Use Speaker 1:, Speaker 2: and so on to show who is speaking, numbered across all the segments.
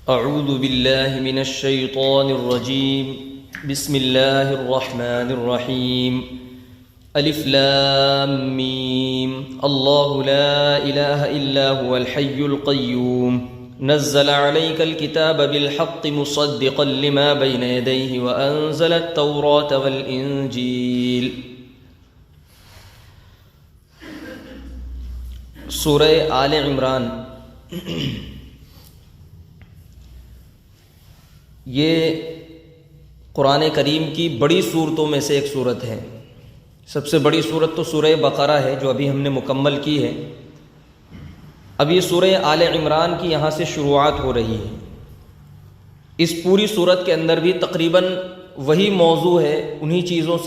Speaker 1: اعوذ باللہ من الشیطان الرجیم بسم اللہ الرحمن الرحیم الف لام میم اللہ لا الہ الا هو الحی القیوم نزل علیک الکتاب بالحق مصدقا لما بین یدیہ وانزل التوراة والانجیل۔ سورہ آل عمران یہ قرآن کریم کی بڑی صورتوں میں سے ایک صورت ہے۔ سب سے بڑی صورت تو سورہ بقرہ ہے جو ابھی ہم نے مکمل کی ہے۔ اب یہ سورہ آل عمران کی یہاں سے شروعات ہو رہی ہے۔ اس پوری صورت کے اندر بھی تقریباً وہی موضوع ہے، انہی چیزوں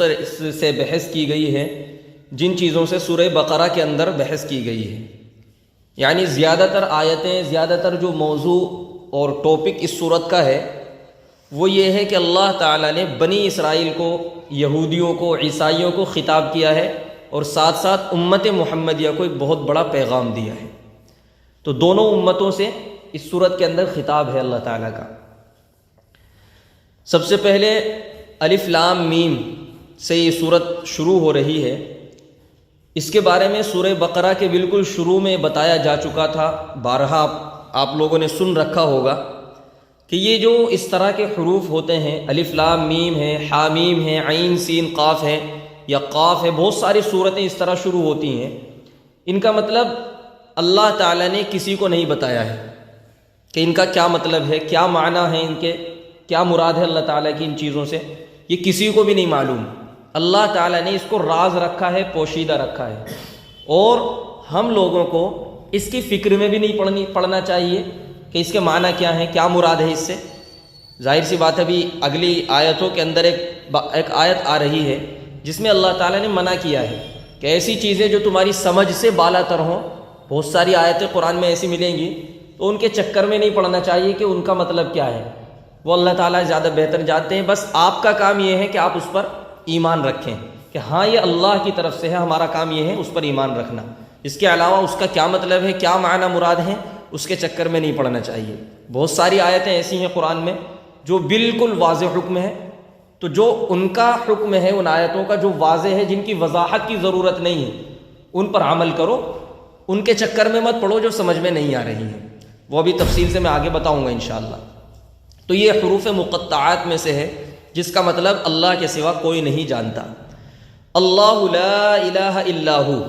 Speaker 1: سے بحث کی گئی ہے جن چیزوں سے سورہ بقرہ کے اندر بحث کی گئی ہے۔ یعنی زیادہ تر آیتیں، زیادہ تر جو موضوع اور ٹاپک اس صورت کا ہے وہ یہ ہے کہ اللہ تعالیٰ نے بنی اسرائیل کو، یہودیوں کو، عیسائیوں کو خطاب کیا ہے اور ساتھ ساتھ امت محمدیہ کو ایک بہت بڑا پیغام دیا ہے۔ تو دونوں امتوں سے اس صورت کے اندر خطاب ہے اللہ تعالیٰ کا۔ سب سے پہلے الف لام میم سے یہ صورت شروع ہو رہی ہے۔ اس کے بارے میں سورہ بقرہ کے بالکل شروع میں بتایا جا چکا تھا، بارہا آپ لوگوں نے سن رکھا ہوگا کہ یہ جو اس طرح کے حروف ہوتے ہیں، الف لام میم ہے، حامیم ہے، عین سین قاف ہے یا قاف ہے، بہت ساری صورتیں اس طرح شروع ہوتی ہیں۔ ان کا مطلب اللہ تعالیٰ نے کسی کو نہیں بتایا ہے کہ ان کا کیا مطلب ہے، کیا معنی ہے، ان کے کیا مراد ہے اللہ تعالیٰ کی ان چیزوں سے، یہ کسی کو بھی نہیں معلوم۔ اللہ تعالیٰ نے اس کو راز رکھا ہے، پوشیدہ رکھا ہے، اور ہم لوگوں کو اس کی فکر میں بھی نہیں پڑنا چاہیے کہ اس کے معنی کیا ہیں، کیا مراد ہے اس سے۔ ظاہر سی بات ہے، ابھی اگلی آیتوں کے اندر ایک آیت آ رہی ہے جس میں اللہ تعالیٰ نے منع کیا ہے کہ ایسی چیزیں جو تمہاری سمجھ سے بالا تر ہوں، بہت ساری آیتیں قرآن میں ایسی ملیں گی، تو ان کے چکر میں نہیں پڑنا چاہیے کہ ان کا مطلب کیا ہے۔ وہ اللہ تعالیٰ زیادہ بہتر جانتے ہیں۔ بس آپ کا کام یہ ہے کہ آپ اس پر ایمان رکھیں کہ ہاں یہ اللہ کی طرف سے ہے، ہمارا کام یہ ہے اس پر ایمان رکھنا۔ اس کے علاوہ اس کا کیا مطلب ہے، کیا معنی مراد ہے، اس کے چکر میں نہیں پڑنا چاہیے۔ بہت ساری آیتیں ایسی ہیں قرآن میں جو بالکل واضح حکم ہے، تو جو ان کا حکم ہے، ان آیتوں کا جو واضح ہے، جن کی وضاحت کی ضرورت نہیں ہے، ان پر عمل کرو، ان کے چکر میں مت پڑو جو سمجھ میں نہیں آ رہی ہیں۔ وہ بھی تفصیل سے میں آگے بتاؤں گا انشاءاللہ۔ تو یہ حروف مقطعات میں سے ہے جس کا مطلب اللہ کے سوا کوئی نہیں جانتا۔ اللہ لا الہ الا ہو،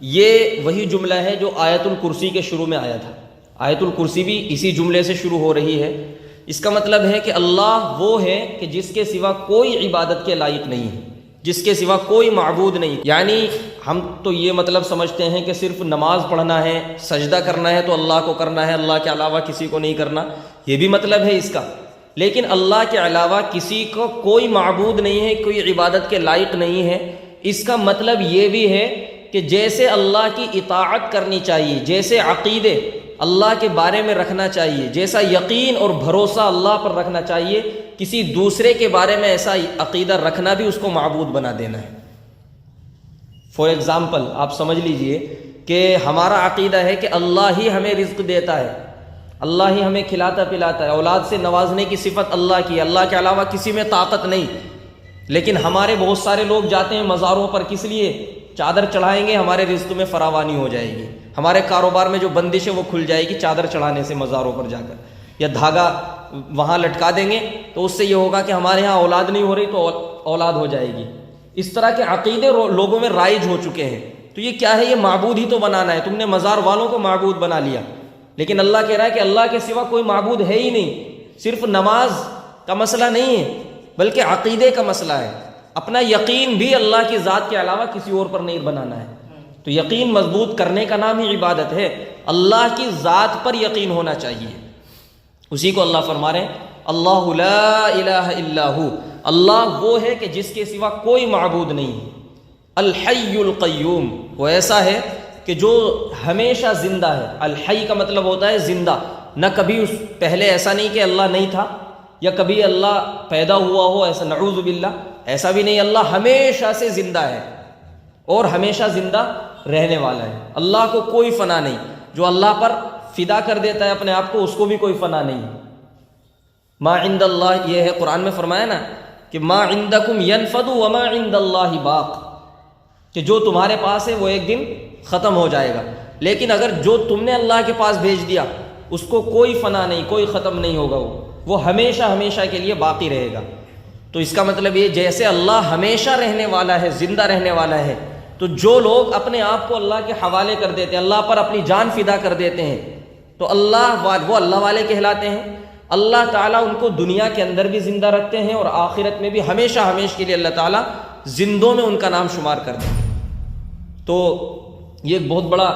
Speaker 1: یہ وہی جملہ ہے جو آیت الکرسی کے شروع میں آیا تھا۔ آیت الکرسی بھی اسی جملے سے شروع ہو رہی ہے۔ اس کا مطلب ہے کہ اللہ وہ ہے کہ جس کے سوا کوئی عبادت کے لائق نہیں ہے، جس کے سوا کوئی معبود نہیں۔ یعنی ہم تو یہ مطلب سمجھتے ہیں کہ صرف نماز پڑھنا ہے، سجدہ کرنا ہے تو اللہ کو کرنا ہے، اللہ کے علاوہ کسی کو نہیں کرنا، یہ بھی مطلب ہے اس کا۔ لیکن اللہ کے علاوہ کسی کو کوئی معبود نہیں ہے، کوئی عبادت کے لائق نہیں ہے۔ اس کا مطلب یہ بھی ہے کہ جیسے اللہ کی اطاعت کرنی چاہیے، جیسے عقیدے اللہ کے بارے میں رکھنا چاہیے، جیسا یقین اور بھروسہ اللہ پر رکھنا چاہیے، کسی دوسرے کے بارے میں ایسا عقیدہ رکھنا بھی اس کو معبود بنا دینا ہے۔ فار ایگزامپل آپ سمجھ لیجئے کہ ہمارا عقیدہ ہے کہ اللہ ہی ہمیں رزق دیتا ہے، اللہ ہی ہمیں کھلاتا پلاتا ہے، اولاد سے نوازنے کی صفت اللہ کی، اللہ کے علاوہ کسی میں طاقت نہیں۔ لیکن ہمارے بہت سارے لوگ جاتے ہیں مزاروں پر، کس لیے؟ چادر چڑھائیں گے ہمارے رزق میں فراوانی ہو جائے گی، ہمارے کاروبار میں جو بندش ہے وہ کھل جائے گی چادر چڑھانے سے مزاروں پر جا کر، یا دھاگا وہاں لٹکا دیں گے تو اس سے یہ ہوگا کہ ہمارے ہاں اولاد نہیں ہو رہی تو اولاد ہو جائے گی۔ اس طرح کے عقیدے لوگوں میں رائج ہو چکے ہیں۔ تو یہ کیا ہے؟ یہ معبود ہی تو بنانا ہے، تم نے مزار والوں کو معبود بنا لیا۔ لیکن اللہ کہہ رہا ہے کہ اللہ کے سوا کوئی معبود ہے ہی نہیں۔ صرف نماز کا مسئلہ نہیں ہے بلکہ عقیدے کا مسئلہ ہے۔ اپنا یقین بھی اللہ کی ذات کے علاوہ کسی اور پر نہیں بنانا ہے۔ تو یقین مضبوط کرنے کا نام ہی عبادت ہے۔ اللہ کی ذات پر یقین ہونا چاہیے۔ اسی کو اللہ فرما رہے ہیں اللہ لا الہ الا ہو، اللہ وہ ہے کہ جس کے سوا کوئی معبود نہیں ہے۔ الحی القیوم، وہ ایسا ہے کہ جو ہمیشہ زندہ ہے۔ الحی کا مطلب ہوتا ہے زندہ، نہ کبھی اس پہلے ایسا نہیں کہ اللہ نہیں تھا یا کبھی اللہ پیدا ہوا ہو، ایسا نعوذ باللہ، ایسا بھی نہیں۔ اللہ ہمیشہ سے زندہ ہے اور ہمیشہ زندہ رہنے والا ہے۔ اللہ کو کوئی فنا نہیں۔ جو اللہ پر فدا کر دیتا ہے اپنے آپ کو، اس کو بھی کوئی فنا نہیں۔ ما عند اللہ، یہ ہے قرآن میں فرمایا نا کہ ما عندکم ینفد وما عند اللہ باق، کہ جو تمہارے پاس ہے وہ ایک دن ختم ہو جائے گا، لیکن اگر جو تم نے اللہ کے پاس بھیج دیا اس کو کوئی فنا نہیں، کوئی ختم نہیں ہوگا، وہ ہمیشہ ہمیشہ کے لیے باقی رہے گا۔ تو اس کا مطلب یہ جیسے اللہ ہمیشہ رہنے والا ہے، زندہ رہنے والا ہے، تو جو لوگ اپنے آپ کو اللہ کے حوالے کر دیتے ہیں، اللہ پر اپنی جان فدا کر دیتے ہیں، تو وہ اللہ والے کہلاتے ہیں۔ اللہ تعالیٰ ان کو دنیا کے اندر بھی زندہ رکھتے ہیں اور آخرت میں بھی ہمیشہ ہمیشہ کے لیے اللہ تعالیٰ زندوں میں ان کا نام شمار کرتے ہیں۔ تو یہ ایک بہت بڑا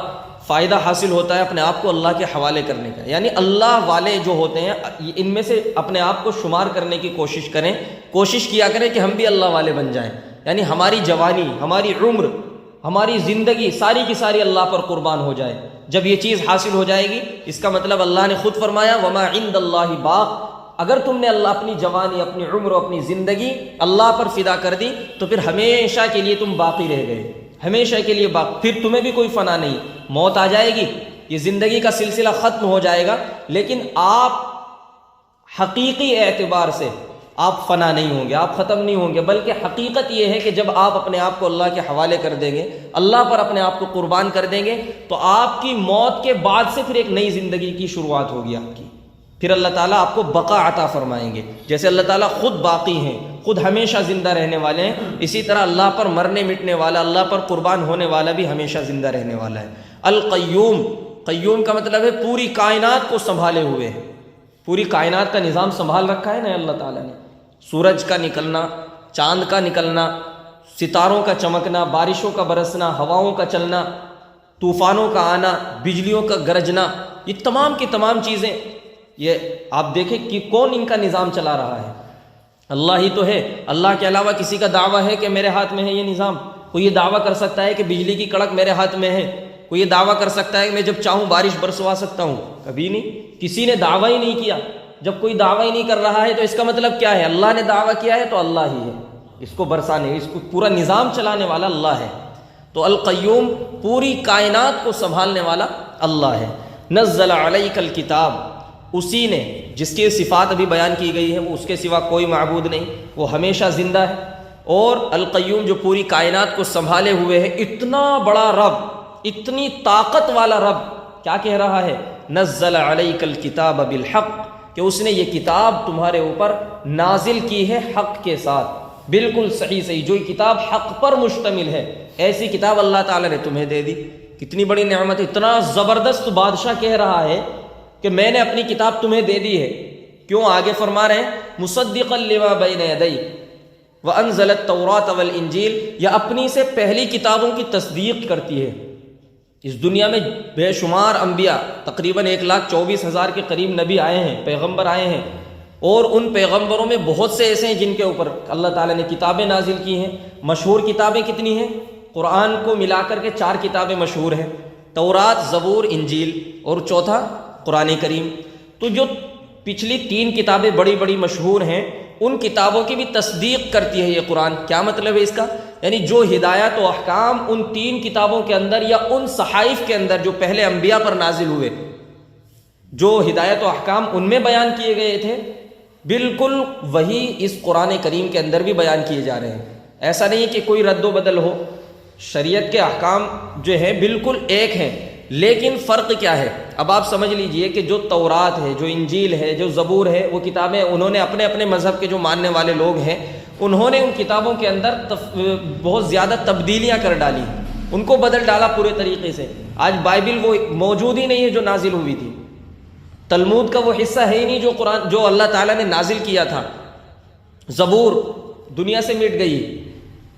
Speaker 1: فائدہ حاصل ہوتا ہے اپنے آپ کو اللہ کے حوالے کرنے کا، یعنی اللہ والے جو ہوتے ہیں ان میں سے اپنے آپ کو شمار کرنے کی کوشش کیا کریں کہ ہم بھی اللہ والے بن جائیں، یعنی ہماری جوانی، ہماری عمر، ہماری زندگی ساری کی ساری اللہ پر قربان ہو جائے۔ جب یہ چیز حاصل ہو جائے گی، اس کا مطلب اللہ نے خود فرمایا وما عند اللہ باق، اگر تم نے اللہ اپنی جوانی، اپنی عمر، اپنی زندگی اللہ پر فدا کر دی تو پھر ہمیشہ کے لیے تم باقی رہ گئے، ہمیشہ کے لیے باقی، پھر تمہیں بھی کوئی فنا نہیں، موت آ جائے گی، یہ زندگی کا سلسلہ ختم ہو جائے گا، لیکن آپ حقیقی اعتبار سے آپ فنا نہیں ہوں گے، آپ ختم نہیں ہوں گے، بلکہ حقیقت یہ ہے کہ جب آپ اپنے آپ کو اللہ کے حوالے کر دیں گے، اللہ پر اپنے آپ کو قربان کر دیں گے، تو آپ کی موت کے بعد سے پھر ایک نئی زندگی کی شروعات ہوگی آپ کی، پھر اللہ تعالیٰ آپ کو بقا عطا فرمائیں گے۔ جیسے اللہ تعالیٰ خود باقی ہیں، خود ہمیشہ زندہ رہنے والے ہیں، اسی طرح اللہ پر مرنے مٹنے والا، اللہ پر قربان ہونے والا بھی ہمیشہ زندہ رہنے والا ہے۔ القیوم، قیوم کا مطلب ہے پوری کائنات کو سنبھالے ہوئے ہیں، پوری کائنات کا نظام سنبھال رکھا ہے نا اللہ تعالیٰ نے، سورج کا نکلنا، چاند کا نکلنا، ستاروں کا چمکنا، بارشوں کا برسنا، ہواؤں کا چلنا، طوفانوں کا آنا، بجلیوں کا گرجنا، یہ تمام کی تمام چیزیں، یہ آپ دیکھیں کہ کون ان کا نظام چلا رہا ہے؟ اللہ ہی تو ہے۔ اللہ کے علاوہ کسی کا دعویٰ ہے کہ میرے ہاتھ میں ہے یہ نظام؟ کوئی یہ دعویٰ کر سکتا ہے کہ بجلی کی کڑک میرے ہاتھ میں ہے؟ کوئی یہ دعویٰ کر سکتا ہے کہ میں جب چاہوں بارش برسوا سکتا ہوں؟ کبھی نہیں، کسی نے دعویٰ ہی نہیں کیا۔ جب کوئی دعویٰ ہی نہیں کر رہا ہے تو اس کا مطلب کیا ہے؟ اللہ نے دعویٰ کیا ہے تو اللہ ہی ہے، اس کو برسانے، اس کو پورا نظام چلانے والا اللہ ہے۔ تو القیوم پوری کائنات کو سنبھالنے والا اللہ ہے۔ نزل علیک الکتاب، اسی نے، جس کی صفات ابھی بیان کی گئی ہے، وہ اس کے سوا کوئی معبود نہیں، وہ ہمیشہ زندہ ہے۔ اور القیوم جو پوری کائنات کو سنبھالے ہوئے ہے، اتنا بڑا رب، اتنی طاقت والا رب کیا کہہ رہا ہے؟ نزل علیک الکتاب بالحق، کہ اس نے یہ کتاب تمہارے اوپر نازل کی ہے حق کے ساتھ، بالکل صحیح، جو کتاب حق پر مشتمل ہے، ایسی کتاب اللہ تعالیٰ نے تمہیں دے دی۔ کتنی بڑی نعمت، اتنا زبردست بادشاہ کہہ رہا ہے کہ میں نے اپنی کتاب تمہیں دے دی ہے۔ کیوں؟ آگے فرما رہے ہیں مصدقا لما بین یدی وانزل التوراۃ والانجیل، یا اپنی سے پہلی کتابوں کی تصدیق کرتی ہے۔ اس دنیا میں بے شمار انبیاء، تقریباً 1,24,000 کے قریب نبی آئے ہیں، پیغمبر آئے ہیں، اور ان پیغمبروں میں بہت سے ایسے ہیں جن کے اوپر اللہ تعالیٰ نے کتابیں نازل کی ہیں۔ مشہور کتابیں کتنی ہیں؟ قرآن کو ملا کر کے 4 کتابیں مشہور ہیں، تورات، زبور، انجیل، اور چوتھا قرآن کریم۔ تو جو پچھلی 3 کتابیں بڑی بڑی مشہور ہیں، ان کتابوں کی بھی تصدیق کرتی ہے یہ قرآن۔ کیا مطلب ہے اس کا؟ یعنی جو ہدایت و احکام ان 3 کتابوں کے اندر یا ان صحائف کے اندر جو پہلے انبیاء پر نازل ہوئے، جو ہدایت و احکام ان میں بیان کیے گئے تھے، بالکل وہی اس قرآن کریم کے اندر بھی بیان کیے جا رہے ہیں۔ ایسا نہیں کہ کوئی رد و بدل ہو، شریعت کے احکام جو ہیں بالکل ایک ہیں، لیکن فرق کیا ہے؟ اب آپ سمجھ لیجئے کہ جو تورات ہے، جو انجیل ہے، جو زبور ہے، وہ کتابیں انہوں نے اپنے اپنے مذہب کے جو ماننے والے لوگ ہیں، انہوں نے ان کتابوں کے اندر بہت زیادہ تبدیلیاں کر ڈالی، ان کو بدل ڈالا پورے طریقے سے۔ آج بائبل وہ موجود ہی نہیں ہے جو نازل ہوئی تھی، تلمود کا وہ حصہ ہے ہی نہیں جو اللہ تعالیٰ نے نازل کیا تھا، زبور دنیا سے مٹ گئی۔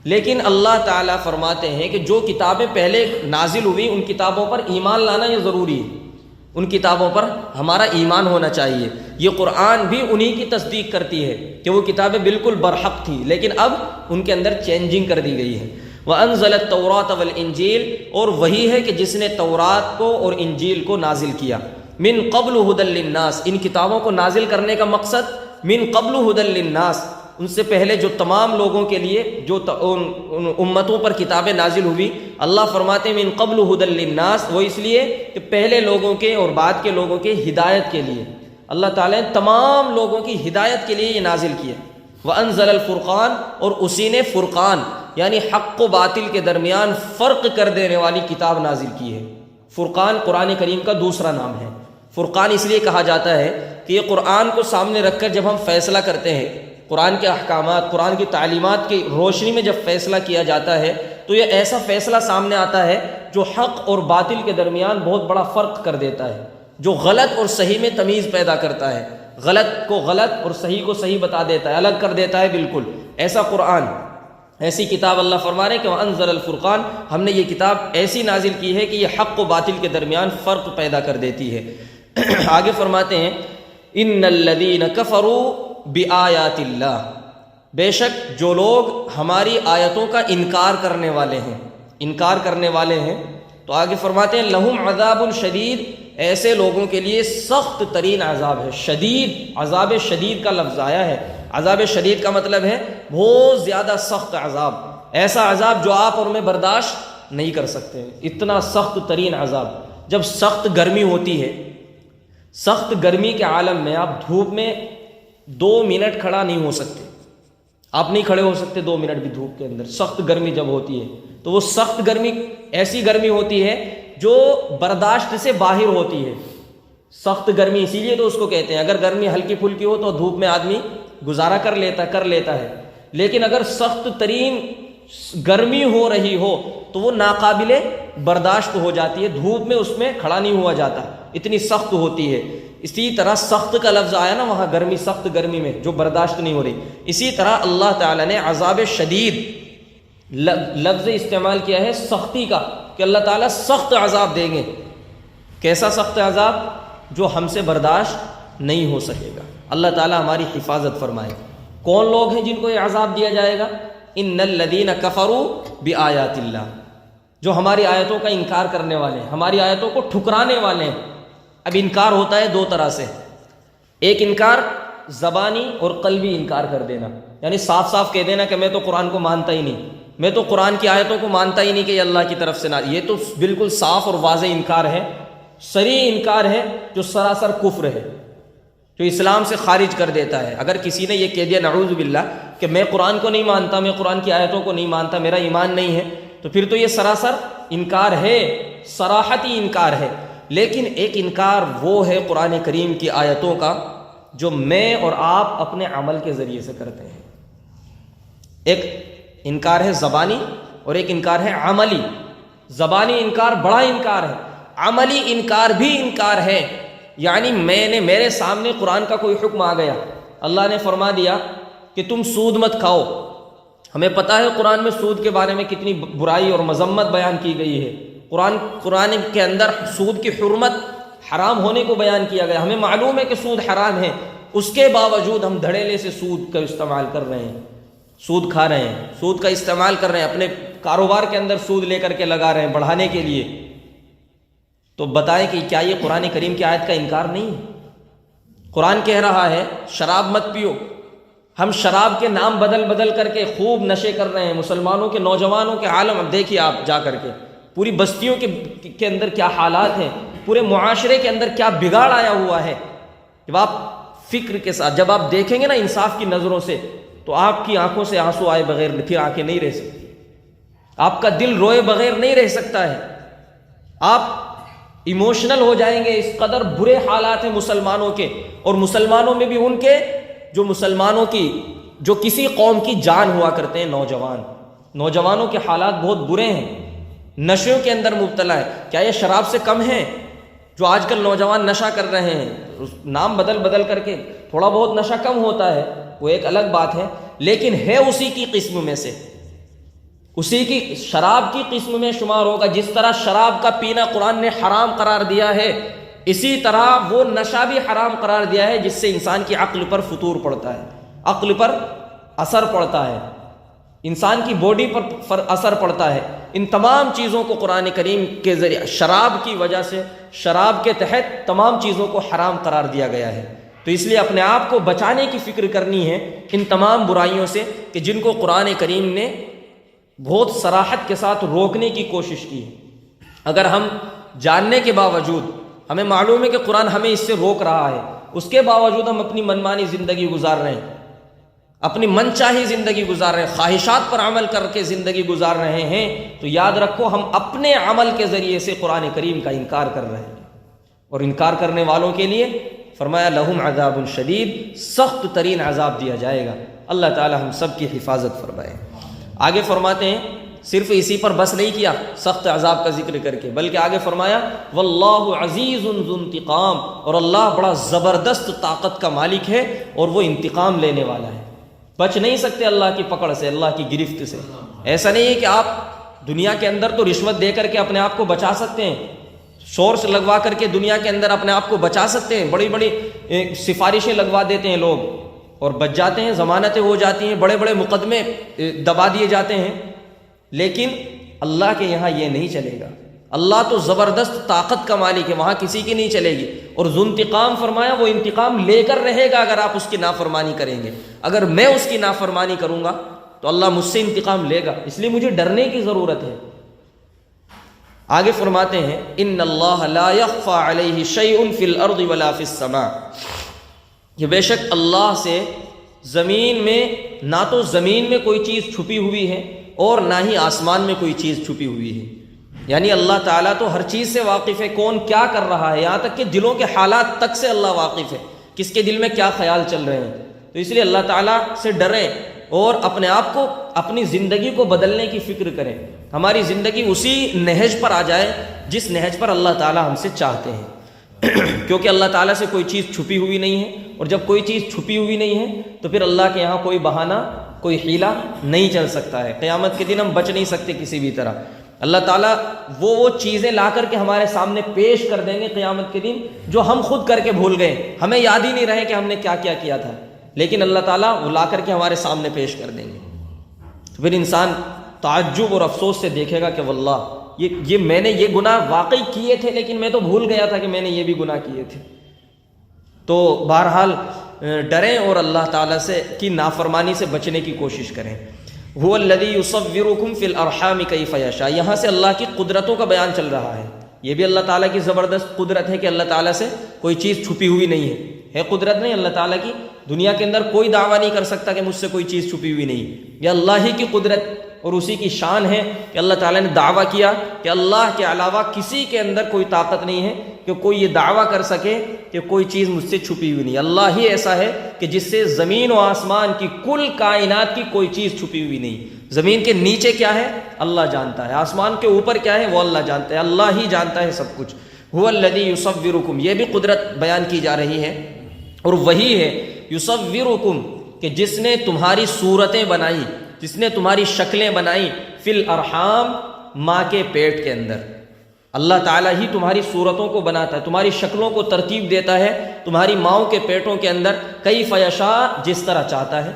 Speaker 1: لیکن اللہ تعالیٰ فرماتے ہیں کہ جو کتابیں پہلے نازل ہوئی ان کتابوں پر ایمان لانا یہ ضروری ہے، ان کتابوں پر ہمارا ایمان ہونا چاہیے۔ یہ قرآن بھی انہی کی تصدیق کرتی ہے کہ وہ کتابیں بالکل برحق تھیں، لیکن اب ان کے اندر چینجنگ کر دی گئی ہے۔ وَأَنزَلَ التَّوْرَاةَ وَالْإِنجِيلَ، اور وہی ہے کہ جس نے تورات کو اور انجیل کو نازل کیا۔ من قبل ہدی للناس، ان کتابوں کو نازل کرنے کا مقصد من قبل ہدی للناس، ان سے پہلے جو تمام لوگوں کے لیے جو ان امتوں پر کتابیں نازل ہوئی، اللہ فرماتے ہیں من قبل ہدی للناس، وہ اس لیے کہ پہلے لوگوں کے اور بعد کے لوگوں کے ہدایت کے لیے۔ اللہ تعالیٰ نے تمام لوگوں کی ہدایت کے لیے یہ نازل کیا. وَأَنزَلَ الْفُرْقَانَ، اور اسی نے فرقان یعنی حق و باطل کے درمیان فرق کر دینے والی کتاب نازل کی ہے. فرقان قرآن کریم کا دوسرا نام ہے. فرقان اس لیے کہا جاتا ہے کہ یہ قرآن کو سامنے رکھ کر جب ہم فیصلہ کرتے ہیں، قرآن کے احکامات، قرآن کی تعلیمات کی روشنی میں جب فیصلہ کیا جاتا ہے تو یہ ایسا فیصلہ سامنے آتا ہے جو حق اور باطل کے درمیان بہت بڑا فرق کر دیتا ہے، جو غلط اور صحیح میں تمیز پیدا کرتا ہے، غلط کو غلط اور صحیح کو صحیح بتا دیتا ہے، الگ کر دیتا ہے بالکل. ایسا قرآن، ایسی کتاب اللہ فرما رہے کہ وَأَنزَلَ الْفُرْقَانَ، ہم نے یہ کتاب ایسی نازل کی ہے کہ یہ حق و باطل کے درمیان فرق پیدا کر دیتی ہے. آگے فرماتے ہیں اِنَّ الَّذِينَ كَفَرُوا بِآيَاتِ اللَّهِ، بے شک جو لوگ ہماری آیتوں کا انکار کرنے والے ہیں، تو آگے فرماتے ہیں لَهُمْ عَذَابٌ شَدِيدٌ، ایسے لوگوں کے لیے سخت ترین عذاب ہے. شدید، عذاب شدید کا لفظ آیا ہے. عذاب شدید کا مطلب ہے بہت زیادہ سخت عذاب، ایسا عذاب جو آپ اور میں برداشت نہیں کر سکتے، اتنا سخت ترین عذاب. جب سخت گرمی ہوتی ہے، سخت گرمی کے عالم میں آپ دھوپ میں 2 منٹ کھڑا نہیں ہو سکتے، آپ نہیں کھڑے ہو سکتے 2 منٹ بھی دھوپ کے اندر. سخت گرمی جب ہوتی ہے تو وہ سخت گرمی ایسی گرمی ہوتی ہے جو برداشت سے باہر ہوتی ہے. سخت گرمی اسی لیے تو اس کو کہتے ہیں. اگر گرمی ہلکی پھلکی ہو تو دھوپ میں آدمی گزارا کر لیتا ہے، لیکن اگر سخت ترین گرمی ہو رہی ہو تو وہ ناقابل برداشت ہو جاتی ہے، دھوپ میں اس میں کھڑا نہیں ہوا جاتا، اتنی سخت ہوتی ہے. اسی طرح سخت کا لفظ آیا نا وہاں، گرمی، سخت گرمی میں جو برداشت نہیں ہو رہی. اسی طرح اللہ تعالیٰ نے عذاب شدید لفظ استعمال کیا ہے سختی کا، کہ اللہ تعالیٰ سخت عذاب دیں گے. کیسا سخت عذاب؟ جو ہم سے برداشت نہیں ہو سکے گا. اللہ تعالیٰ ہماری حفاظت فرمائے. کون لوگ ہیں جن کو یہ عذاب دیا جائے گا؟ ان الذین کفروا بآیات اللہ، جو ہماری آیتوں کا انکار کرنے والے ہیں، ہماری آیتوں کو ٹھکرانے والے ہیں. اب انکار ہوتا ہے 2 طرح سے. ایک انکار زبانی اور قلبی انکار کر دینا، یعنی صاف صاف کہہ دینا کہ میں تو قرآن کو مانتا ہی نہیں، میں تو قرآن کی آیتوں کو مانتا ہی نہیں کہ یہ اللہ کی طرف سے نہ. یہ تو بالکل صاف اور واضح انکار ہے، صریح انکار ہے، جو سراسر کفر ہے، جو اسلام سے خارج کر دیتا ہے. اگر کسی نے یہ کہہ دیا نعوذ باللہ کہ میں قرآن کو نہیں مانتا، میں قرآن کی آیتوں کو نہیں مانتا، میرا ایمان نہیں ہے، تو پھر تو یہ سراسر انکار ہے، صراحتی انکار ہے. لیکن ایک انکار وہ ہے قرآن کریم کی آیتوں کا جو میں اور آپ اپنے عمل کے ذریعے سے کرتے ہیں. ایک انکار ہے زبانی اور ایک انکار ہے عملی. زبانی انکار بڑا انکار ہے، عملی انکار بھی انکار ہے. یعنی میرے سامنے قرآن کا کوئی حکم آ گیا، اللہ نے فرما دیا کہ تم سود مت کھاؤ. ہمیں پتہ ہے قرآن میں سود کے بارے میں کتنی برائی اور مذمت بیان کی گئی ہے. قرآن کے اندر سود کی حرمت، حرام ہونے کو بیان کیا گیا. ہمیں معلوم ہے کہ سود حرام ہے، اس کے باوجود ہم دھڑیلے سے سود کا استعمال کر رہے ہیں، سود کھا رہے ہیں، سود کا استعمال کر رہے ہیں، اپنے کاروبار کے اندر سود لے کر کے لگا رہے ہیں بڑھانے کے لیے. تو بتائیں کہ کیا یہ قرآن کریم کی آیت کا انکار نہیں ہے؟ قرآن کہہ رہا ہے شراب مت پیو، ہم شراب کے نام بدل کر کے خوب نشے کر رہے ہیں. مسلمانوں کے نوجوانوں کے عالم، اب دیکھیے آپ جا کر کے پوری بستیوں کے اندر کیا حالات ہیں، پورے معاشرے کے اندر کیا بگاڑ آیا ہوا ہے. جب آپ فکر کے ساتھ، جب آپ دیکھیں گے نا انصاف کی نظروں سے، تو آپ کی آنکھوں سے آنسو آئے بغیر پھر آنکھیں نہیں رہ سکتی، آپ کا دل روئے بغیر نہیں رہ سکتا ہے. آپ ایموشنل ہو جائیں گے، اس قدر برے حالات ہیں مسلمانوں کے، اور مسلمانوں میں بھی ان کے جو مسلمانوں کی، جو کسی قوم کی جان ہوا کرتے ہیں، نوجوانوں کے حالات بہت برے ہیں، نشوں کے اندر مبتلا ہے. کیا یہ شراب سے کم ہیں؟ جو آج کل نوجوان نشہ کر رہے ہیں، نام بدل کر کے تھوڑا بہت نشہ کم ہوتا ہے، وہ ایک الگ بات ہے، لیکن ہے اسی کی قسم میں سے، اسی کی شراب کی قسم میں شمار ہوگا. جس طرح شراب کا پینا قرآن نے حرام قرار دیا ہے، اسی طرح وہ نشہ بھی حرام قرار دیا ہے، جس سے انسان کی عقل پر فطور پڑتا ہے، عقل پر اثر پڑتا ہے، انسان کی باڈی پر اثر پڑتا ہے. ان تمام چیزوں کو قرآن کریم کے ذریعے، شراب کی وجہ سے، شراب کے تحت تمام چیزوں کو حرام قرار دیا گیا ہے. تو اس لیے اپنے آپ کو بچانے کی فکر کرنی ہے ان تمام برائیوں سے کہ جن کو قرآن کریم نے بہت صراحت کے ساتھ روکنے کی کوشش کی ہے. اگر ہم جاننے کے باوجود، ہمیں معلوم ہے کہ قرآن ہمیں اس سے روک رہا ہے، اس کے باوجود ہم اپنی منمانی زندگی گزار رہے ہیں، اپنی من چاہی زندگی گزار رہے ہیں، خواہشات پر عمل کر کے زندگی گزار رہے ہیں، تو یاد رکھو ہم اپنے عمل کے ذریعے سے قرآن کریم کا انکار کر رہے ہیں۔ اور انکار کرنے والوں کے لیے فرمایا لہم عذاب شدید، سخت ترین عذاب دیا جائے گا۔ اللہ تعالی ہم سب کی حفاظت فرمائے۔ آگے فرماتے ہیں صرف اسی پر بس نہیں کیا سخت عذاب کا ذکر کر کے، بلکہ آگے فرمایا واللہ عزیز ذو انتقام، اور اللہ بڑا زبردست طاقت کا مالک ہے اور وہ انتقام لینے والا ہے۔ بچ نہیں سکتے اللہ کی پکڑ سے، اللہ کی گرفت سے۔ ایسا نہیں ہے کہ آپ دنیا کے اندر تو رشوت دے کر کے اپنے آپ کو بچا سکتے ہیں، سورس لگوا کر کے دنیا کے اندر اپنے آپ کو بچا سکتے ہیں، بڑی بڑی سفارشیں لگوا دیتے ہیں لوگ اور بچ جاتے ہیں، ضمانتیں ہو جاتی ہیں، بڑے بڑے مقدمے دبا دیے جاتے ہیں، لیکن اللہ کے یہاں یہ نہیں چلے گا۔ اللہ تو زبردست طاقت کا مالک ہے، وہاں کسی کی نہیں چلے گی۔ اور ذو انتقام فرمایا وہ انتقام لے کر رہے گا اگر آپ اس کی نافرمانی کریں گے۔ اگر میں اس کی نافرمانی کروں گا تو اللہ مجھ سے انتقام لے گا، اس لیے مجھے ڈرنے کی ضرورت ہے۔ آگے فرماتے ہیں ان اللہ لا یخفی علیہ شیء فی الارض ولا فی السماء، کہ بے شک اللہ سے زمین میں نہ تو زمین میں کوئی چیز چھپی ہوئی ہے اور نہ ہی آسمان میں کوئی چیز چھپی ہوئی ہے۔ یعنی اللہ تعالیٰ تو ہر چیز سے واقف ہے، کون کیا کر رہا ہے، یہاں تک کہ دلوں کے حالات تک سے اللہ واقف ہے، کس کے دل میں کیا خیال چل رہے ہیں۔ تو اس لیے اللہ تعالیٰ سے ڈریں اور اپنے آپ کو، اپنی زندگی کو بدلنے کی فکر کریں، ہماری زندگی اسی نہج پر آ جائے جس نہج پر اللہ تعالیٰ ہم سے چاہتے ہیں، کیونکہ اللہ تعالیٰ سے کوئی چیز چھپی ہوئی نہیں ہے، اور جب کوئی چیز چھپی ہوئی نہیں ہے تو پھر اللہ کے یہاں کوئی بہانہ، کوئی حیلہ نہیں چل سکتا ہے۔ قیامت کے دن ہم بچ نہیں سکتے کسی بھی طرح۔ اللہ تعالیٰ وہ چیزیں لا کر کے ہمارے سامنے پیش کر دیں گے قیامت کے دن جو ہم خود کر کے بھول گئے، ہمیں یاد ہی نہیں رہے کہ ہم نے کیا کیا کیا تھا، لیکن اللہ تعالیٰ وہ لا کر کے ہمارے سامنے پیش کر دیں گے۔ تو پھر انسان تعجب اور افسوس سے دیکھے گا کہ واللہ یہ میں نے یہ گناہ واقعی کیے تھے، لیکن میں تو بھول گیا تھا کہ میں نے یہ بھی گناہ کیے تھے۔ تو بہرحال ڈریں اور اللہ تعالیٰ سے کی نافرمانی سے بچنے کی کوشش کریں۔ هو الذی یصورکم فی الارحام کیف یشاء، یہاں سے اللہ کی قدرتوں کا بیان چل رہا ہے۔ یہ بھی اللہ تعالیٰ کی زبردست قدرت ہے کہ اللہ تعالیٰ سے کوئی چیز چھپی ہوئی نہیں ہے قدرت نہیں اللہ تعالیٰ کی۔ دنیا کے اندر کوئی دعویٰ نہیں کر سکتا کہ مجھ سے کوئی چیز چھپی ہوئی نہیں، یہ اللہ ہی کی قدرت اور اسی کی شان ہے کہ اللہ تعالیٰ نے دعویٰ کیا کہ اللہ کے علاوہ کسی کے اندر کوئی طاقت نہیں ہے کہ کوئی یہ دعویٰ کر سکے کہ کوئی چیز مجھ سے چھپی ہوئی نہیں۔ اللہ ہی ایسا ہے کہ جس سے زمین و آسمان کی کل کائنات کی کوئی چیز چھپی ہوئی نہیں۔ زمین کے نیچے کیا ہے اللہ جانتا ہے، آسمان کے اوپر کیا ہے وہ اللہ جانتا ہے، اللہ ہی جانتا ہے سب کچھ۔ هو الذی یصورکم، یہ بھی قدرت بیان کی جا رہی ہے، اور وہی ہے یصورکم کہ جس نے تمہاری صورتیں بنائی، جس نے تمہاری شکلیں بنائی، فی الارحام ماں کے پیٹ کے اندر۔ اللہ تعالیٰ ہی تمہاری صورتوں کو بناتا ہے، تمہاری شکلوں کو ترتیب دیتا ہے تمہاری ماؤں کے پیٹوں کے اندر، کیف یشاء جس طرح چاہتا ہے،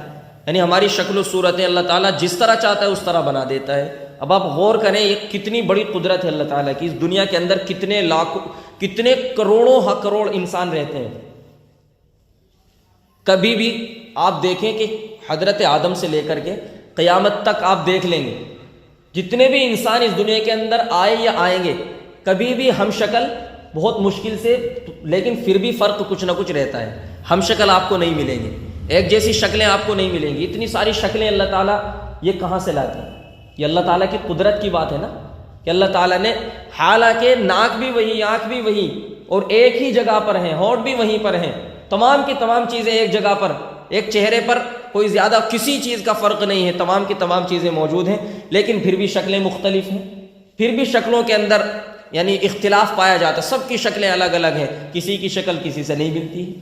Speaker 1: یعنی ہماری شکل و صورتیں اللہ تعالیٰ جس طرح چاہتا ہے اس طرح بنا دیتا ہے۔ اب آپ غور کریں یہ کتنی بڑی قدرت ہے اللہ تعالیٰ کی۔ اس دنیا کے اندر کتنے لاکھوں، کتنے کروڑوں کروڑ انسان رہتے ہیں۔ کبھی بھی آپ دیکھیں کہ حضرت آدم سے لے کر کے قیامت تک آپ دیکھ لیں گے جتنے بھی انسان اس دنیا کے اندر آئے یا آئیں گے، کبھی بھی ہم شکل بہت مشکل سے، لیکن پھر بھی فرق کچھ نہ کچھ رہتا ہے، ہم شکل آپ کو نہیں ملیں گے، ایک جیسی شکلیں آپ کو نہیں ملیں گی۔ اتنی ساری شکلیں اللہ تعالیٰ یہ کہاں سے لاتے ہیں؟ یہ اللہ تعالیٰ کی قدرت کی بات ہے نا، کہ اللہ تعالیٰ نے، حالانکہ ناک بھی وہی، آنکھ بھی وہی، اور ایک ہی جگہ پر ہیں، ہونٹ بھی وہیں پر ہیں، تمام کی تمام چیزیں ایک جگہ پر، ایک چہرے پر کوئی زیادہ کسی چیز کا فرق نہیں ہے، تمام کی تمام چیزیں موجود ہیں، لیکن پھر بھی شکلیں مختلف ہیں، پھر بھی شکلوں کے اندر یعنی اختلاف پایا جاتا ہے، سب کی شکلیں الگ الگ ہیں، کسی کی شکل کسی سے نہیں ملتی ہے۔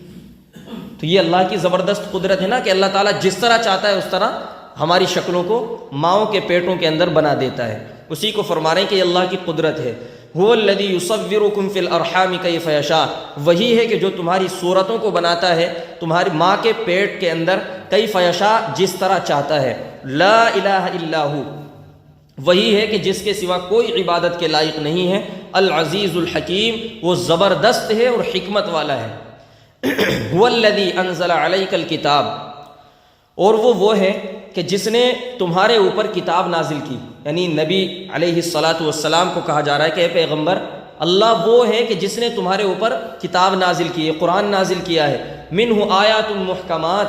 Speaker 1: تو یہ اللہ کی زبردست قدرت ہے نا کہ اللہ تعالیٰ جس طرح چاہتا ہے اس طرح ہماری شکلوں کو ماؤں کے پیٹوں کے اندر بنا دیتا ہے، اسی کو فرما رہے ہیں کہ یہ اللہ کی قدرت ہے۔ هو الذی یصورکم فی الارحام کیف یشاء، وہی ہے کہ جو تمہاری صورتوں کو بناتا ہے تمہاری ماں کے پیٹ کے اندر، کیف یشاء جس طرح چاہتا ہے، لا الہ الا ہو، وہی ہے کہ جس کے سوا کوئی عبادت کے لائق نہیں ہے، العزیز الحکیم، وہ زبردست ہے اور حکمت والا ہے۔ هو الذی انزل علیک الکتاب، اور وہ ہے کہ جس نے تمہارے اوپر کتاب نازل کی، یعنی نبی علیہ الصلاۃ والسلام کو کہا جا رہا ہے کہ اے پیغمبر اللہ وہ ہے کہ جس نے تمہارے اوپر کتاب نازل کی ہے، قرآن نازل کیا ہے۔ منہ آیات محکمات،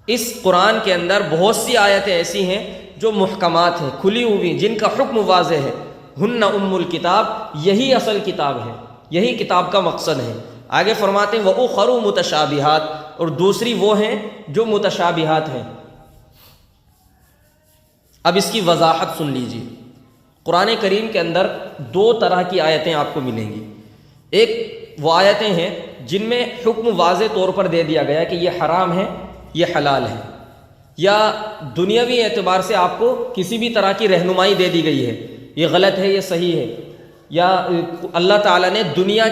Speaker 1: اس قرآن کے اندر بہت سی آیتیں ایسی ہیں جو محکمات ہیں، کھلی ہوئی، جن کا حکم واضح ہے۔ ہن ام الکتاب، یہی اصل کتاب ہے، یہی کتاب کا مقصد ہے۔ آگے فرماتے ہیں وَأُخَرُ مُتَشَابِہَاتٌ، اور دوسری وہ ہیں جو متشابہات ہیں۔ اب اس کی وضاحت سن لیجیے۔ قرآن کریم کے اندر دو طرح کی آیتیں آپ کو ملیں گی۔ ایک وہ آیتیں ہیں جن میں حکم واضح طور پر دے دیا گیا کہ یہ حرام ہے، یہ حلال ہے، یا دنیاوی اعتبار سے آپ کو کسی بھی طرح کی رہنمائی دے دی گئی ہے، یہ غلط ہے، یہ صحیح ہے، یا اللہ تعالیٰ نے دنیا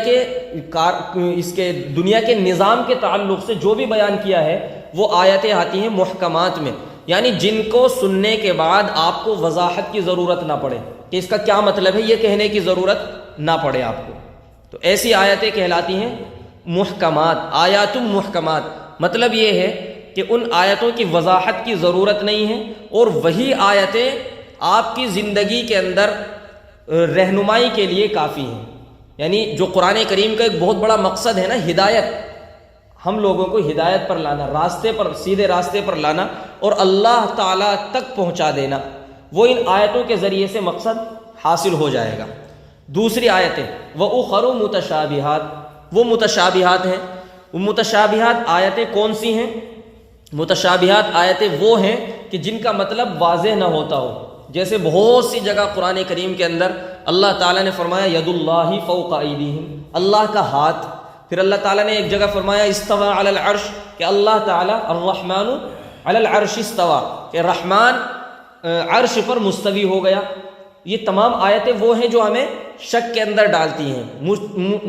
Speaker 1: کے نظام کے تعلق سے جو بھی بیان کیا ہے وہ آیتیں آتی ہیں محکمات میں، یعنی جن کو سننے کے بعد آپ کو وضاحت کی ضرورت نہ پڑے کہ اس کا کیا مطلب ہے، یہ کہنے کی ضرورت نہ پڑے آپ کو، تو ایسی آیتیں کہلاتی ہیں محکمات، آیات محکمات۔ مطلب یہ ہے کہ ان آیتوں کی وضاحت کی ضرورت نہیں ہے، اور وہی آیتیں آپ کی زندگی کے اندر رہنمائی کے لیے کافی ہیں۔ یعنی جو قرآن کریم کا ایک بہت بڑا مقصد ہے نا، ہدایت، ہم لوگوں کو ہدایت پر لانا، راستے پر، سیدھے راستے پر لانا اور اللہ تعالیٰ تک پہنچا دینا، وہ ان آیتوں کے ذریعے سے مقصد حاصل ہو جائے گا۔ دوسری آیتیں وَأُخَرُ مُتَشَابِہَاتٌ، وہ متشابہات ہیں۔ وہ متشابہات آیتیں کون سی ہیں؟ متشابہات آیتیں وہ ہیں کہ جن کا مطلب واضح نہ ہوتا ہو، جیسے بہت سی جگہ قرآن کریم کے اندر اللہ تعالیٰ نے فرمایا ید اللہ فوق ایدیہم، اللہ کا ہاتھ، پھر اللہ تعالیٰ نے ایک جگہ فرمایا استوى علی العرش، کہ اللہ تعالیٰ الرحمن علی العرش استوى، کہ رحمان عرش پر مستوی ہو گیا۔ یہ تمام آیتیں وہ ہیں جو ہمیں شک کے اندر ڈالتی ہیں،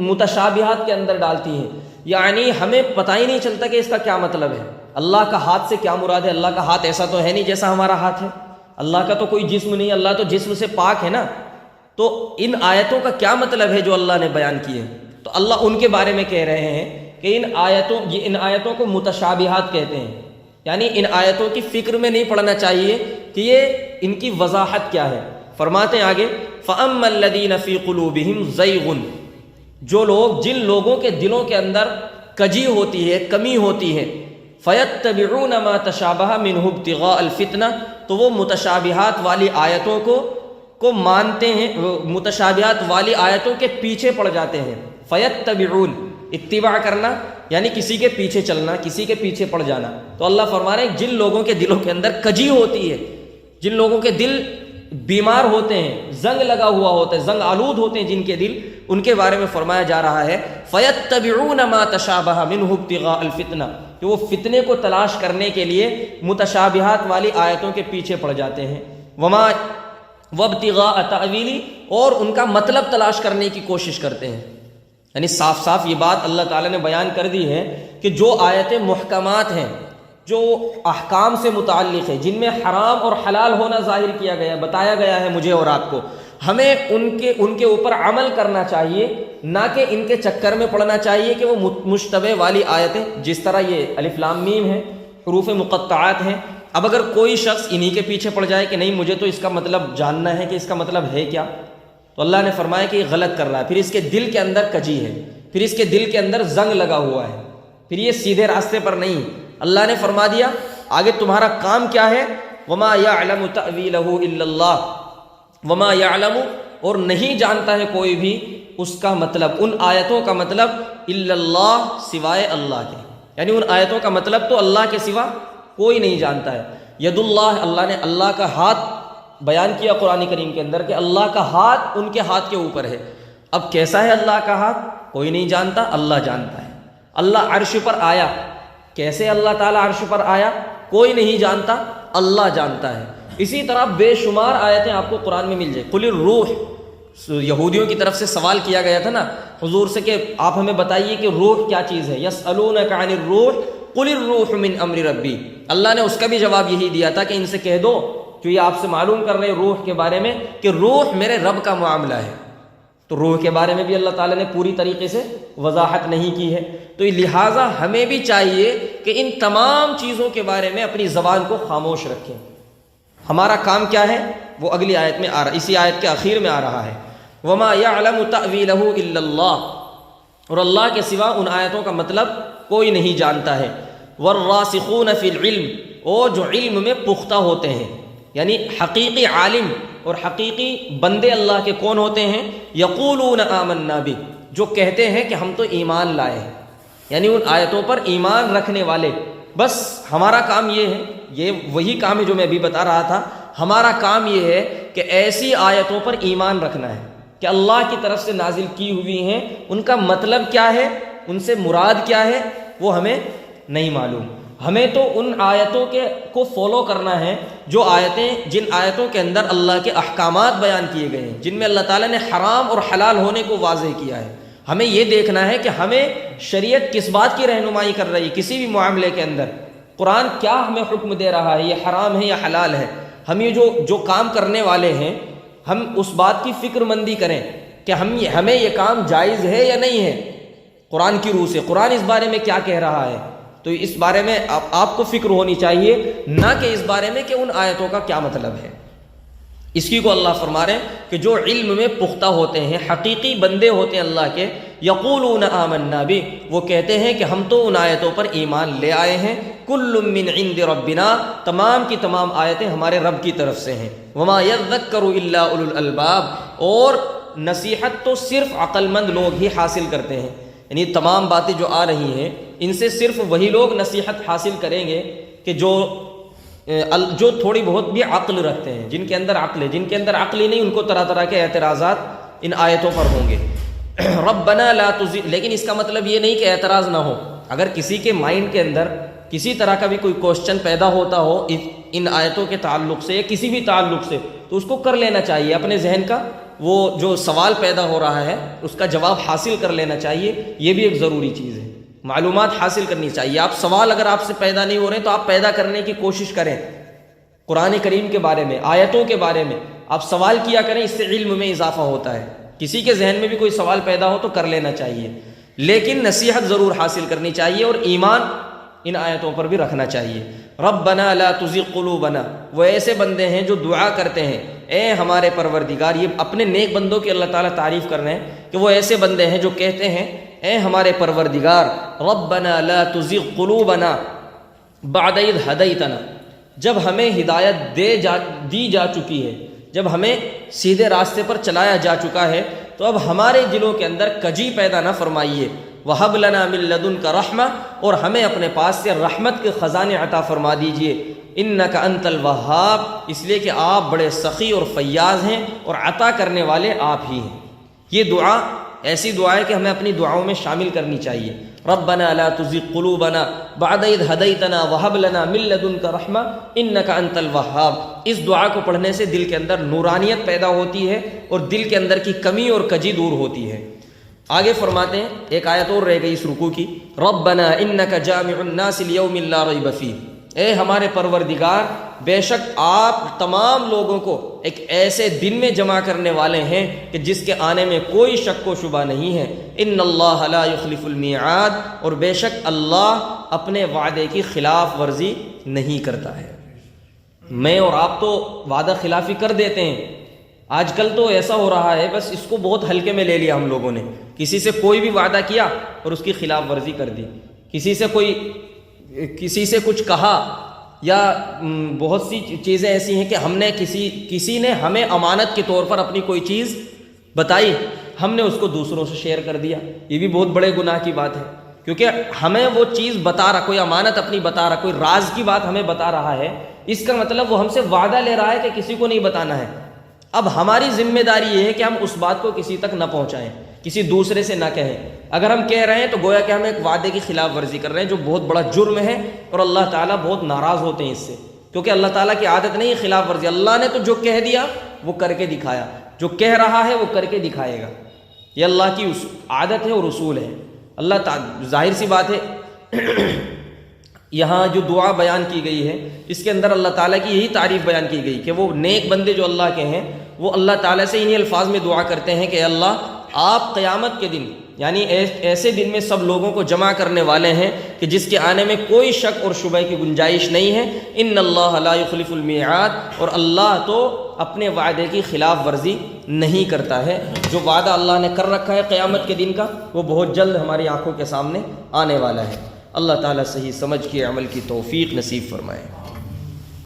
Speaker 1: متشابہات کے اندر ڈالتی ہیں، یعنی ہمیں پتہ ہی نہیں چلتا کہ اس کا کیا مطلب ہے، اللہ کا ہاتھ سے کیا مراد ہے، اللہ کا ہاتھ ایسا تو ہے نہیں جیسا ہمارا ہاتھ ہے، اللہ کا تو کوئی جسم نہیں، اللہ تو جسم سے پاک ہے نا، تو ان آیتوں کا کیا مطلب ہے جو اللہ نے بیان کیے ہیں؟ تو اللہ ان کے بارے میں کہہ رہے ہیں کہ ان آیتوں کو متشابہات کہتے ہیں، یعنی ان آیتوں کی فکر میں نہیں پڑنا چاہیے کہ یہ ان کی وضاحت کیا ہے۔ فرماتے ہیں آگے فَأَمَّا الَّذِينَ فِي قُلُوبِهِمْ زَيْغٌ، جن لوگوں کے دلوں کے اندر کجی ہوتی ہے، کمی ہوتی ہے، فَيَتَّبِعُونَ مَا تَشَابَهَ مِنْهُ ابْتِغَاءَ الْفِتْنَةِ، تو وہ متشابہات والی آیتوں کو مانتے ہیں، متشابہات والی آیتوں کے پیچھے پڑ جاتے ہیں۔ فَيَتَّبِعُونَ، اتباع کرنا یعنی کسی کے پیچھے چلنا، کسی کے پیچھے پڑ جانا۔ تو اللہ فرما رہے ہیں جن لوگوں کے دلوں کے اندر کجی ہوتی ہے، جن لوگوں کے دل بیمار ہوتے ہیں، زنگ لگا ہوا ہوتا ہے، زنگ آلود ہوتے ہیں جن کے دل، ان کے بارے میں فرمایا جا رہا ہے فَيَتَّبِعُونَ مَا تَشَابَهَ مِنْهُ ابْتِغَاءَ الْفِتْنَةِ، کہ وہ فتنے کو تلاش کرنے کے لیے متشابہات والی آیتوں کے پیچھے پڑ جاتے ہیں، وَابْتِغَاءَ تَأْوِيلِهِ، اور ان کا مطلب تلاش کرنے کی کوشش کرتے ہیں۔ یعنی صاف صاف یہ بات اللہ تعالیٰ نے بیان کر دی ہے کہ جو آیتیں محکمات ہیں، جو احکام سے متعلق ہے، جن میں حرام اور حلال ہونا ظاہر کیا گیا، بتایا گیا ہے مجھے اور آپ کو، ہمیں ان کے اوپر عمل کرنا چاہیے، نہ کہ ان کے چکر میں پڑنا چاہیے کہ وہ مشتبہ والی آیتیں، جس طرح یہ الف لام میم ہے، حروف مقطعات ہیں، اب اگر کوئی شخص انہی کے پیچھے پڑ جائے کہ نہیں مجھے تو اس کا مطلب جاننا ہے کہ اس کا مطلب ہے کیا، تو اللہ نے فرمایا کہ یہ غلط کر رہا ہے، پھر اس کے دل کے اندر کجی ہے، پھر اس کے دل کے اندر زنگ لگا ہوا ہے، پھر یہ سیدھے راستے پر نہیں۔ اللہ نے فرما دیا آگے تمہارا کام کیا ہے، وما یعلم تأویلہ الا اللہ، وما یعلم، اور نہیں جانتا ہے کوئی بھی اس کا مطلب، ان آیتوں کا مطلب، الا اللہ، سوائے اللہ کے، یعنی ان آیتوں کا مطلب تو اللہ کے سوا کوئی نہیں جانتا ہے۔ ید اللہ، اللہ نے اللہ کا ہاتھ بیان کیا قرآن کریم کے اندر کہ اللہ کا ہاتھ ان کے ہاتھ کے اوپر ہے۔ اب کیسا ہے اللہ کا ہاتھ؟ کوئی نہیں جانتا، اللہ جانتا ہے۔ اللہ عرش پر آیا، کیسے اللہ تعالیٰ عرش پر آیا؟ کوئی نہیں جانتا، اللہ جانتا ہے۔ اسی طرح بے شمار آیتیں آپ کو قرآن میں مل جائے۔ قل الروح، یہودیوں کی طرف سے سوال کیا گیا تھا نا حضور سے کہ آپ ہمیں بتائیے کہ روح کیا چیز ہے، یسألونک عن الروح قل الروح من امر ربی، اللہ نے اس کا بھی جواب یہی دیا تھا کہ ان سے کہہ دو جو یہ آپ سے معلوم کر رہے روح کے بارے میں کہ روح میرے رب کا معاملہ ہے۔ تو روح کے بارے میں بھی اللہ تعالیٰ نے پوری طریقے سے وضاحت نہیں کی ہے، تو لہٰذا ہمیں بھی چاہیے کہ ان تمام چیزوں کے بارے میں اپنی زبان کو خاموش رکھیں۔ ہمارا کام کیا ہے وہ اگلی آیت میں آ رہا، اسی آیت کے آخر میں آ رہا ہے۔ وما يعلم تأويله الا اللہ، اور اللہ کے سوا ان آیتوں کا مطلب کوئی نہیں جانتا ہے۔ والراسخون فی العلم، اور جو علم میں پختہ ہوتے ہیں، یعنی حقیقی عالم اور حقیقی بندے اللہ کے کون ہوتے ہیں؟ یقولون آمنا بہ، جو کہتے ہیں کہ ہم تو ایمان لائے ہیں، یعنی ان آیتوں پر ایمان رکھنے والے۔ بس ہمارا کام یہ ہے، یہ وہی کام ہے جو میں ابھی بتا رہا تھا، ہمارا کام یہ ہے کہ ایسی آیتوں پر ایمان رکھنا ہے کہ اللہ کی طرف سے نازل کی ہوئی ہیں، ان کا مطلب کیا ہے، ان سے مراد کیا ہے، وہ ہمیں نہیں معلوم۔ ہمیں تو ان آیتوں کو فالو کرنا ہے جو آیتیں، جن آیتوں کے اندر اللہ کے احکامات بیان کیے گئے ہیں، جن میں اللہ تعالیٰ نے حرام اور حلال ہونے کو واضح کیا ہے۔ ہمیں یہ دیکھنا ہے کہ ہمیں شریعت کس بات کی رہنمائی کر رہی ہے، کسی بھی معاملے کے اندر قرآن کیا ہمیں حکم دے رہا ہے، یہ حرام ہے یا حلال ہے۔ ہم یہ جو کام کرنے والے ہیں، ہم اس بات کی فکر مندی کریں کہ ہمیں یہ کام جائز ہے یا نہیں ہے، قرآن کی روح سے قرآن اس بارے میں کیا کہہ رہا ہے۔ تو اس بارے میں آپ کو فکر ہونی چاہیے، نہ کہ اس بارے میں کہ ان آیتوں کا کیا مطلب ہے۔ اس کی کو اللہ فرما رہے ہیں کہ جو علم میں پختہ ہوتے ہیں، حقیقی بندے ہوتے ہیں اللہ کے، یقولون آمنا بہ، وہ کہتے ہیں کہ ہم تو ان آیتوں پر ایمان لے آئے ہیں، کل من عند ربنا، تمام کی تمام آیتیں ہمارے رب کی طرف سے ہیں، وما یذکر الا اولو الالباب، اور نصیحت تو صرف عقل مند لوگ ہی حاصل کرتے ہیں، یعنی تمام باتیں جو آ رہی ہیں ان سے صرف وہی لوگ نصیحت حاصل کریں گے کہ جو تھوڑی بہت بھی عقل رکھتے ہیں، جن کے اندر عقل ہے۔ جن کے اندر عقل ہی نہیں، ان کو طرح طرح کے اعتراضات ان آیتوں پر ہوں گے۔ ربنا لا تزغ، لیکن اس کا مطلب یہ نہیں کہ اعتراض نہ ہو۔ اگر کسی کے مائنڈ کے اندر کسی طرح کا بھی کوئی کوشچن پیدا ہوتا ہو ان آیتوں کے تعلق سے یا کسی بھی تعلق سے، تو اس کو کر لینا چاہیے، اپنے ذہن کا وہ جو سوال پیدا ہو رہا ہے اس کا جواب حاصل کر لینا چاہیے۔ یہ بھی ایک ضروری چیز ہے، معلومات حاصل کرنی چاہیے۔ آپ سوال اگر آپ سے پیدا نہیں ہو رہے تو آپ پیدا کرنے کی کوشش کریں، قرآن کریم کے بارے میں، آیتوں کے بارے میں آپ سوال کیا کریں، اس سے علم میں اضافہ ہوتا ہے۔ کسی کے ذہن میں بھی کوئی سوال پیدا ہو تو کر لینا چاہیے، لیکن نصیحت ضرور حاصل کرنی چاہیے اور ایمان ان آیتوں پر بھی رکھنا چاہیے۔ ربنا لا تزغ قلوبنا، وہ ایسے بندے ہیں جو دعا کرتے ہیں اے ہمارے پروردگار، یہ اپنے نیک بندوں کی اللہ تعالیٰ تعریف کر رہے ہیں کہ وہ ایسے بندے ہیں جو کہتے ہیں اے ہمارے پروردگار، ربنا لا تزغ قلوبنا بعد اذ ہدیتنا، جب ہمیں ہدایت دی جا چکی ہے، جب ہمیں سیدھے راستے پر چلایا جا چکا ہے، تو اب ہمارے دلوں کے اندر کجی پیدا نہ فرمائیے، وَهَبْ لَنَا مِن لَّدُنْكَ رَحْمَةً، اور ہمیں اپنے پاس سے رحمت کے خزانے عطا فرما دیجئے، اِنَّكَ أَنتَ الْوَهَّابُ، اس لیے کہ آپ بڑے سخی اور فیاض ہیں اور عطا کرنے والے آپ ہی ہیں۔ یہ دعا ایسی دعا ہے کہ ہمیں اپنی دعاؤں میں شامل کرنی چاہیے۔ ربنا لا تزغ قلوبنا بعد اذ ہدیتنا وہب لنا من لدنک رحمہ انک انت الوہاب، اس دعا کو پڑھنے سے دل کے اندر نورانیت پیدا ہوتی ہے اور دل کے اندر کی کمی اور کجی دور ہوتی ہے۔ آگے فرماتے ہیں، ایک آیت اور رہ گئی اس رکوع کی، ربنا انک جامع الناس لیوم لا ریب فیہ، اے ہمارے پروردگار بے شک آپ تمام لوگوں کو ایک ایسے دن میں جمع کرنے والے ہیں کہ جس کے آنے میں کوئی شک و شبہ نہیں ہے۔ ان اللہ لا یخلف المیعاد، اور بے شک اللہ اپنے وعدے کی خلاف ورزی نہیں کرتا ہے۔ میں اور آپ تو وعدہ خلافی کر دیتے ہیں، آج کل تو ایسا ہو رہا ہے، بس اس کو بہت ہلکے میں لے لیا ہم لوگوں نے، کسی سے کوئی بھی وعدہ کیا اور اس کی خلاف ورزی کر دی، کسی سے کچھ کہا، یا بہت سی چیزیں ایسی ہیں کہ ہم نے کسی نے ہمیں امانت کے طور پر اپنی کوئی چیز بتائی، ہم نے اس کو دوسروں سے شیئر کر دیا۔ یہ بھی بہت بڑے گناہ کی بات ہے، کیونکہ ہمیں وہ چیز بتا رہا، کوئی امانت اپنی بتا رہا، کوئی راز کی بات ہمیں بتا رہا ہے، اس کا مطلب وہ ہم سے وعدہ لے رہا ہے کہ کسی کو نہیں بتانا ہے۔ اب ہماری ذمہ داری یہ ہے کہ ہم اس بات کو کسی تک نہ پہنچائیں، کسی دوسرے سے نہ کہیں۔ اگر ہم کہہ رہے ہیں تو گویا کہ ہم ایک وعدے کی خلاف ورزی کر رہے ہیں، جو بہت بڑا جرم ہے، اور اللہ تعالیٰ بہت ناراض ہوتے ہیں اس سے، کیونکہ اللہ تعالیٰ کی عادت نہیں خلاف ورزی۔ اللہ نے تو جو کہہ دیا وہ کر کے دکھایا، جو کہہ رہا ہے وہ کر کے دکھائے گا، یہ اللہ کی عادت ہے اور اصول ہے۔ اللہ تعالیٰ، ظاہر سی بات ہے، یہاں جو دعا بیان کی گئی ہے اس کے اندر اللہ تعالیٰ کی یہی تعریف بیان کی گئی کہ وہ نیک بندے جو اللہ کے ہیں وہ اللہ تعالیٰ سے انہی الفاظ میں دعا کرتے ہیں کہ اللہ آپ قیامت کے دن یعنی ایسے دن میں سب لوگوں کو جمع کرنے والے ہیں کہ جس کے آنے میں کوئی شک اور شبہ کی گنجائش نہیں ہے۔ ان اللہ لا یخلف المیعاد، اور اللہ تو اپنے وعدے کی خلاف ورزی نہیں کرتا ہے۔ جو وعدہ اللہ نے کر رکھا ہے قیامت کے دن کا، وہ بہت جلد ہماری آنکھوں کے سامنے آنے والا ہے۔ اللہ تعالیٰ صحیح سمجھ کے عمل کی توفیق نصیب فرمائے۔